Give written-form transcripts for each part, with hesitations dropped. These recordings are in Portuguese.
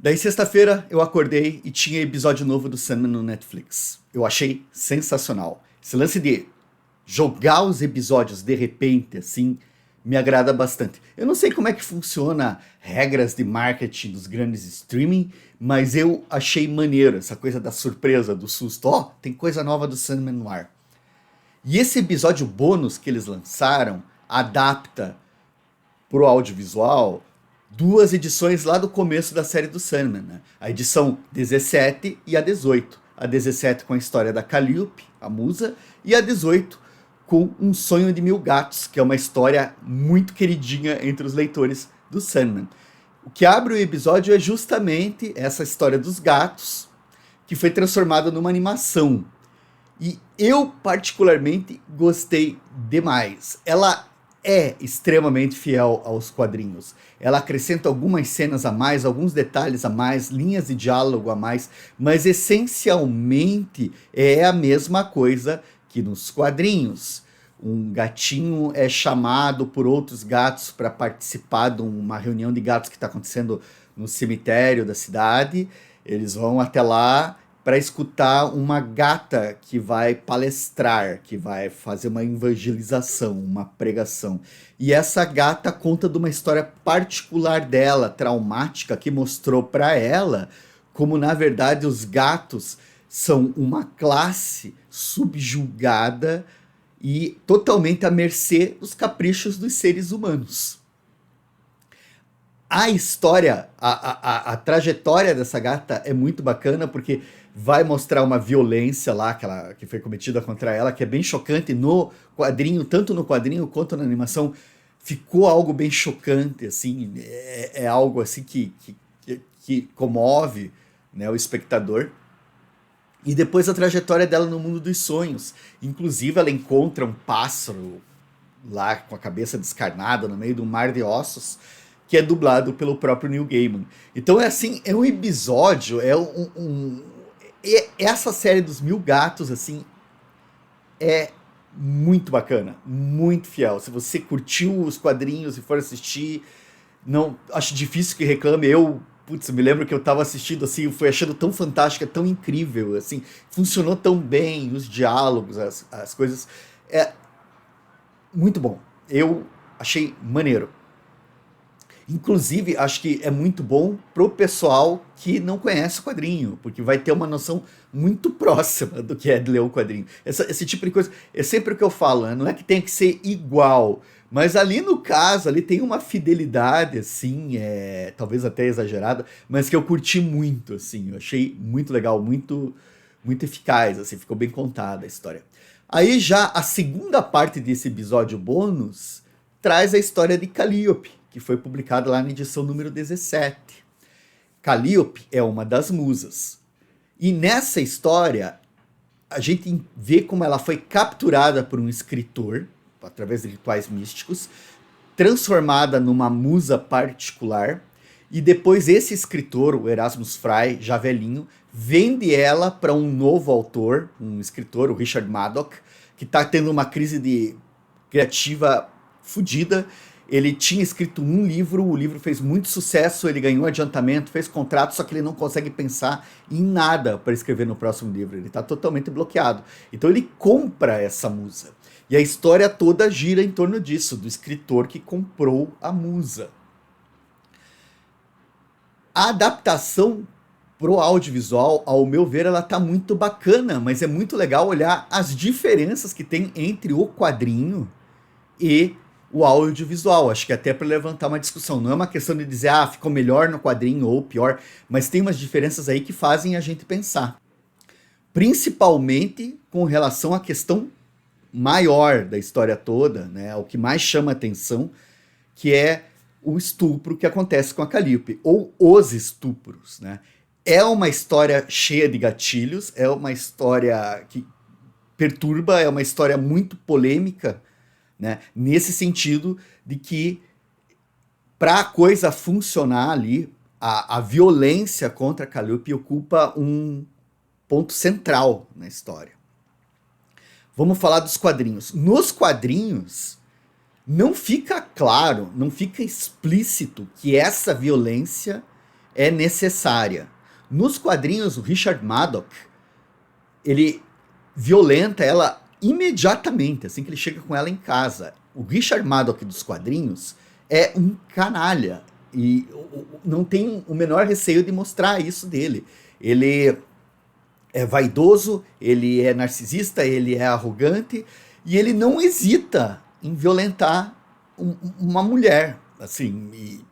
Daí sexta-feira eu acordei e tinha episódio novo do Sandman no Netflix. Eu achei sensacional. Esse lance de jogar os episódios de repente, assim, me agrada bastante. Eu não sei como é que funciona regras de marketing dos grandes streaming, mas eu achei maneiro essa coisa da surpresa, do susto. Ó, tem coisa nova do Sandman no ar. E esse episódio bônus que eles lançaram adapta pro audiovisual duas edições lá do começo da série do Sandman, né? A edição 17 e a 18. A 17 com a história da Calliope, a musa, e a 18 com Um Sonho de Mil Gatos, que é uma história muito queridinha entre os leitores do Sandman. O que abre o episódio é justamente essa história dos gatos, que foi transformada numa animação. E eu, particularmente, gostei demais. Ela é extremamente fiel aos quadrinhos. Ela acrescenta algumas cenas a mais, alguns detalhes a mais, linhas de diálogo a mais, mas essencialmente é a mesma coisa que nos quadrinhos. Um gatinho é chamado por outros gatos para participar de uma reunião de gatos que está acontecendo no cemitério da cidade. Eles vão até lá para escutar uma gata que vai palestrar, que vai fazer uma evangelização, uma pregação. E essa gata conta de uma história particular dela, traumática, que mostrou para ela como, na verdade, os gatos são uma classe subjugada e totalmente à mercê dos caprichos dos seres humanos. A história, a trajetória dessa gata é muito bacana porque vai mostrar uma violência lá que foi cometida contra ela, que é bem chocante no quadrinho, tanto no quadrinho quanto na animação. Ficou algo bem chocante, assim, é algo assim que comove, né, o espectador. E depois a trajetória dela no mundo dos sonhos. Inclusive, ela encontra um pássaro lá com a cabeça descarnada no meio de um mar de ossos, que é dublado pelo próprio Neil Gaiman. Então é assim, é um episódio, essa série dos Mil Gatos, assim, é muito bacana, muito fiel. Se você curtiu os quadrinhos e for assistir, não acho difícil que reclame. Putz, me lembro que eu tava assistindo assim, fui achando tão fantástica, tão incrível, assim, funcionou tão bem, os diálogos, as coisas. É muito bom. Eu achei maneiro. Inclusive, acho que é muito bom pro pessoal que não conhece o quadrinho, porque vai ter uma noção muito próxima do que é de ler o quadrinho. Esse tipo de coisa é sempre o que eu falo, né? Não é que tem que ser igual, mas ali no caso, ali tem uma fidelidade, assim, talvez até exagerada, mas que eu curti muito, assim, eu achei muito legal, muito eficaz, assim, ficou bem contada a história. Aí já a segunda parte desse episódio bônus traz a história de Calliope, que foi publicada lá na edição número 17. Calliope é uma das musas. E nessa história, a gente vê como ela foi capturada por um escritor, através de rituais místicos, transformada numa musa particular, e depois esse escritor, o Erasmus Frey, já velhinho, vende ela para um novo autor, um escritor, o Richard Madoc, que está tendo uma crise criativa fodida. Ele tinha escrito um livro, o livro fez muito sucesso, ele ganhou adiantamento, fez contrato, só que ele não consegue pensar em nada para escrever no próximo livro, ele está totalmente bloqueado. Então ele compra essa musa. E a história toda gira em torno disso, do escritor que comprou a musa. A adaptação pro audiovisual, ao meu ver, ela tá muito bacana, mas é muito legal olhar as diferenças que tem entre o quadrinho e o audiovisual. Acho que até para levantar uma discussão. Não é uma questão de dizer, ficou melhor no quadrinho ou pior, mas tem umas diferenças aí que fazem a gente pensar. Principalmente com relação à questão maior da história toda, né? O que mais chama atenção, que é o estupro que acontece com a Calliope, ou os estupros, né? É uma história cheia de gatilhos, é uma história que perturba, é uma história muito polêmica, né? Nesse sentido de que para a coisa funcionar ali, a violência contra a Calliope ocupa um ponto central na história. Vamos falar dos quadrinhos. Nos quadrinhos, não fica claro, não fica explícito que essa violência é necessária. Nos quadrinhos, o Richard Maddock, ele violenta ela imediatamente, assim que ele chega com ela em casa. O Richard Maddock dos quadrinhos é um canalha e não tem o menor receio de mostrar isso dele. Ele é vaidoso, ele é narcisista, ele é arrogante e ele não hesita em violentar uma mulher, assim.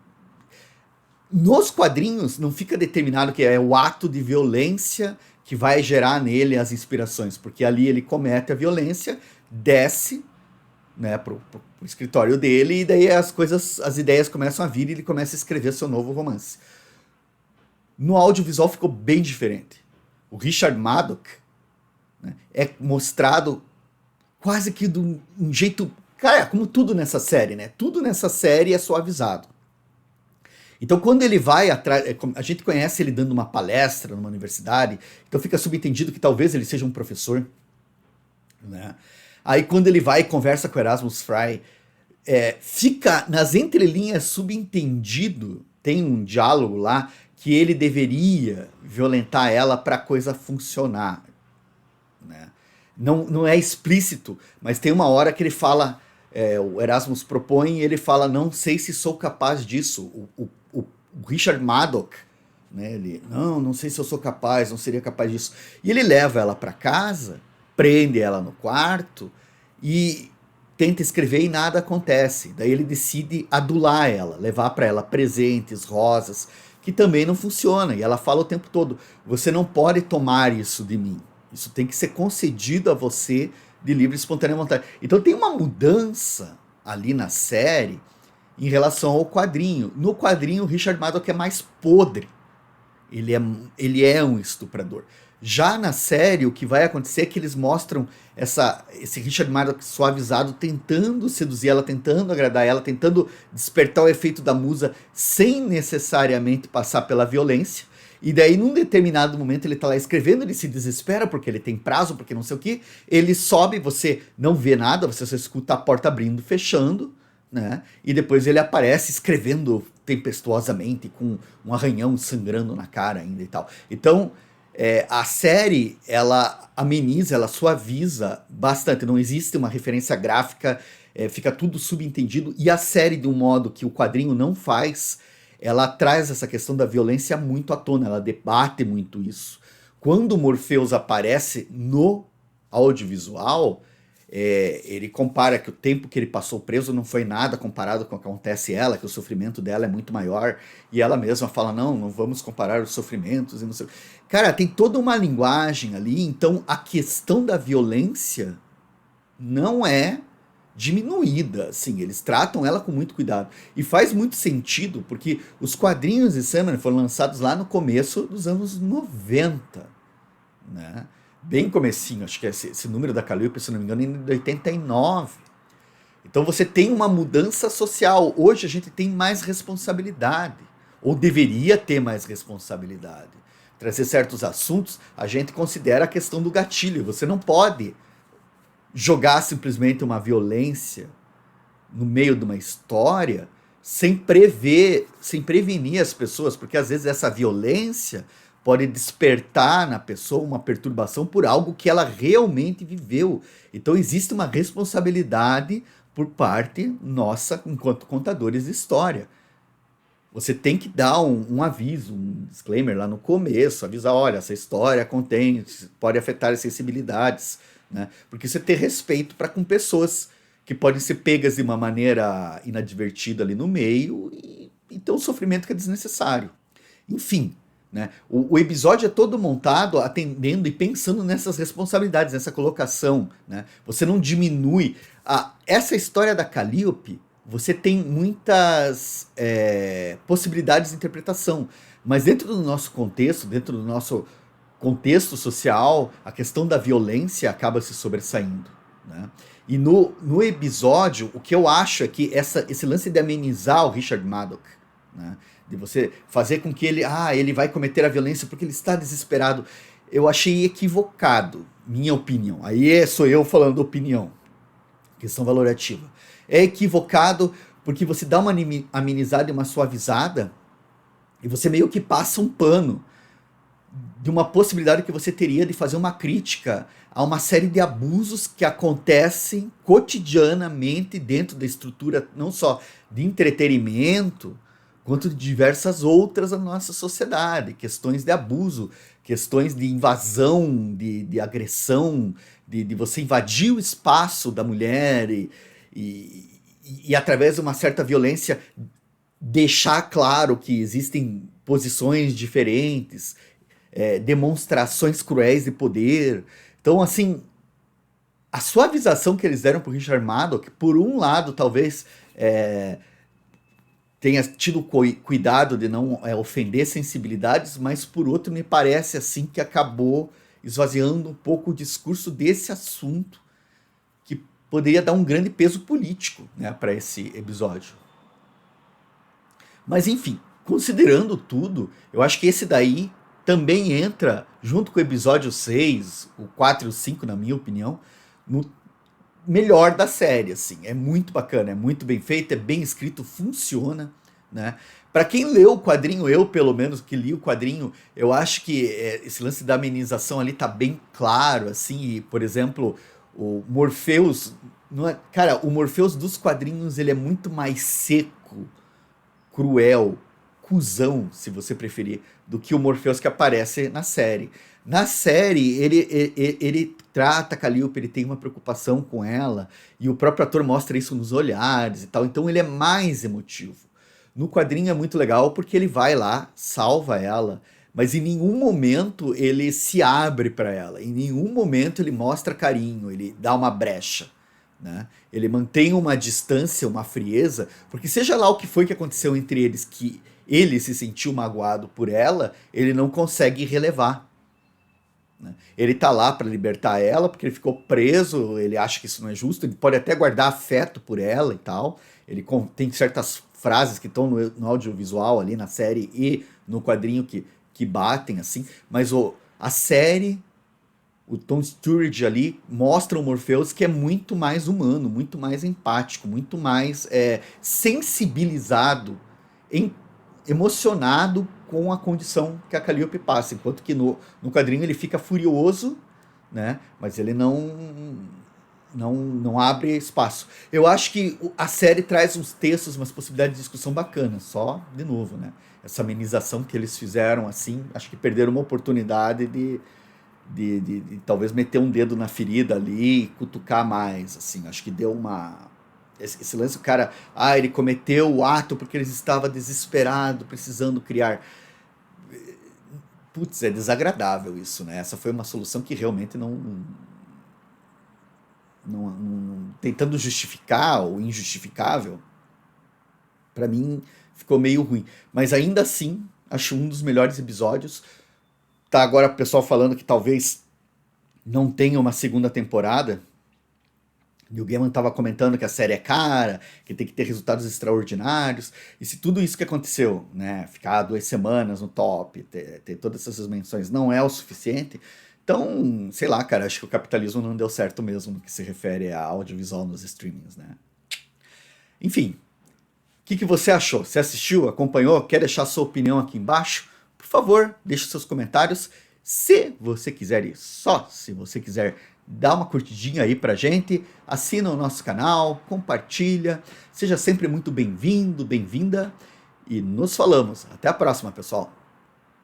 Nos quadrinhos não fica determinado que é o ato de violência que vai gerar nele as inspirações, porque ali ele comete a violência, desce, né, pro escritório dele, e daí as ideias começam a vir e ele começa a escrever seu novo romance. No audiovisual ficou bem diferente. O Richard Maddock, né, é mostrado quase que de um jeito... Cara, como tudo nessa série, né? Tudo nessa série é suavizado. Então, quando ele vai atrás, a gente conhece ele dando uma palestra numa universidade, então fica subentendido que talvez ele seja um professor, né? Aí, quando ele vai e conversa com Erasmus Fry, fica nas entrelinhas subentendido, tem um diálogo lá, que ele deveria violentar ela para a coisa funcionar, né? Não é explícito, mas tem uma hora que ele fala, o Erasmus propõe e ele fala, não sei se sou capaz disso. O Richard Maddock, né, ele, não sei se eu sou capaz, não seria capaz disso. E ele leva ela para casa, prende ela no quarto e tenta escrever e nada acontece. Daí ele decide adular ela, levar para ela presentes, rosas, que também não funciona. E ela fala o tempo todo, você não pode tomar isso de mim. Isso tem que ser concedido a você de livre e espontânea vontade. Então tem uma mudança ali na série em relação ao quadrinho. No quadrinho, o Richard Maddock é mais podre. Ele é um estuprador. Já na série, o que vai acontecer é que eles mostram esse Richard Maddock suavizado tentando seduzir ela, tentando agradar ela, tentando despertar o efeito da musa sem necessariamente passar pela violência. E daí, num determinado momento, ele tá lá escrevendo, ele se desespera porque ele tem prazo, porque não sei o que. Ele sobe, você não vê nada, você só escuta a porta abrindo, fechando, né? E depois ele aparece escrevendo tempestuosamente, com um arranhão sangrando na cara ainda e tal. Então, a série, ela ameniza, ela suaviza bastante. Não existe uma referência gráfica, fica tudo subentendido. E a série, de um modo que o quadrinho não faz, ela traz essa questão da violência muito à tona, ela debate muito isso. Quando o Morpheus aparece no audiovisual, ele compara que o tempo que ele passou preso não foi nada comparado com o que acontece a ela, que o sofrimento dela é muito maior, e ela mesma fala, não vamos comparar os sofrimentos, e não sei. Cara, tem toda uma linguagem ali, então a questão da violência não é diminuída, assim, eles tratam ela com muito cuidado, e faz muito sentido, porque os quadrinhos de Sandman foram lançados lá no começo dos anos 90, né? Bem comecinho, acho que esse número da Calliope, se não me engano, é de 89. Então você tem uma mudança social. Hoje a gente tem mais responsabilidade, ou deveria ter mais responsabilidade. Trazer certos assuntos, a gente considera a questão do gatilho. Você não pode jogar simplesmente uma violência no meio de uma história sem prevenir as pessoas, porque às vezes essa violência pode despertar na pessoa uma perturbação por algo que ela realmente viveu. Então existe uma responsabilidade por parte nossa, enquanto contadores de história. Você tem que dar um aviso, um disclaimer lá no começo, avisar, olha, essa história pode afetar as sensibilidades, né? Porque você ter respeito para com pessoas que podem ser pegas de uma maneira inadvertida ali no meio e ter um sofrimento que é desnecessário. Enfim, né? O episódio é todo montado atendendo e pensando nessas responsabilidades, nessa colocação, né? Você não diminui. Essa história da Calliope, você tem muitas possibilidades de interpretação, mas dentro do nosso contexto social, a questão da violência acaba se sobressaindo, né? E no episódio, o que eu acho é que esse lance de amenizar o Richard Maddock, né? De você fazer com que ele vai cometer a violência porque ele está desesperado, eu achei equivocado, minha opinião. Aí sou eu falando opinião, questão valorativa. É equivocado porque você dá uma amenizada e uma suavizada, E você meio que passa um pano de uma possibilidade que você teria de fazer uma crítica a uma série de abusos que acontecem cotidianamente dentro da estrutura não só de entretenimento, quanto de diversas outras na nossa sociedade. Questões de abuso, questões de invasão, de agressão, de você invadir o espaço da mulher e através de uma certa violência deixar claro que existem posições diferentes, demonstrações cruéis de poder. Então, assim, a suavização que eles deram pro Richard Maddox, por um lado, talvez tenha tido cuidado de não ofender sensibilidades, mas por outro, me parece assim que acabou esvaziando um pouco o discurso desse assunto, que poderia dar um grande peso político, né, para esse episódio. Mas enfim, considerando tudo, eu acho que esse daí também entra, junto com o episódio 6, o 4 e o 5, na minha opinião, no melhor da série, assim. É muito bacana, é muito bem feito, é bem escrito, funciona, né? Para quem leu o quadrinho, eu pelo menos que li o quadrinho, eu acho que esse lance da amenização ali tá bem claro, assim, e, por exemplo, o Morpheus, não é, cara, o Morpheus dos quadrinhos, ele é muito mais seco, cruel, cuzão, se você preferir, do que o Morpheus que aparece na série. Na série, ele trata a Calliope, ele tem uma preocupação com ela, e o próprio ator mostra isso nos olhares e tal, então ele é mais emotivo. No quadrinho é muito legal porque ele vai lá, salva ela, mas em nenhum momento ele se abre para ela, em nenhum momento ele mostra carinho, ele dá uma brecha. Né? Ele mantém uma distância, uma frieza, porque seja lá o que foi que aconteceu entre eles, que ele se sentiu magoado por ela, ele não consegue relevar. Né? Ele tá lá para libertar ela, porque ele ficou preso, ele acha que isso não é justo, ele pode até guardar afeto por ela e tal. Ele tem certas frases que estão no audiovisual ali na série e no quadrinho que batem assim, mas a série, o Tom Sturridge ali mostra o Morpheus que é muito mais humano, muito mais empático, muito mais sensibilizado, emocionado com a condição que a Calliope passa, enquanto que no quadrinho ele fica furioso, né? Mas ele não abre espaço. Eu acho que a série traz uns textos, umas possibilidades de discussão bacanas, só, de novo, né? Essa amenização que eles fizeram, assim, acho que perderam uma oportunidade de talvez meter um dedo na ferida ali e cutucar mais, assim, acho que deu uma... Esse lance, o cara, ele cometeu o ato porque ele estava desesperado, precisando criar... Putz, é desagradável isso, né? Essa foi uma solução que realmente tentando justificar o injustificável, para mim ficou meio ruim. Mas ainda assim, acho um dos melhores episódios. Tá agora o pessoal falando que talvez não tenha uma segunda temporada. Neil Gaiman estava comentando que a série é cara, que tem que ter resultados extraordinários. E se tudo isso que aconteceu, né, ficar 2 semanas no top, ter todas essas menções não é o suficiente, então, sei lá, cara, acho que o capitalismo não deu certo mesmo no que se refere a audiovisual nos streamings, né? Enfim, o que você achou? Você assistiu, acompanhou? Quer deixar sua opinião aqui embaixo? Por favor, deixe seus comentários. Se você quiser, e só se você quiser, dá uma curtidinha aí pra gente, assina o nosso canal, compartilha, seja sempre muito bem-vindo, bem-vinda, e nos falamos. Até a próxima, pessoal!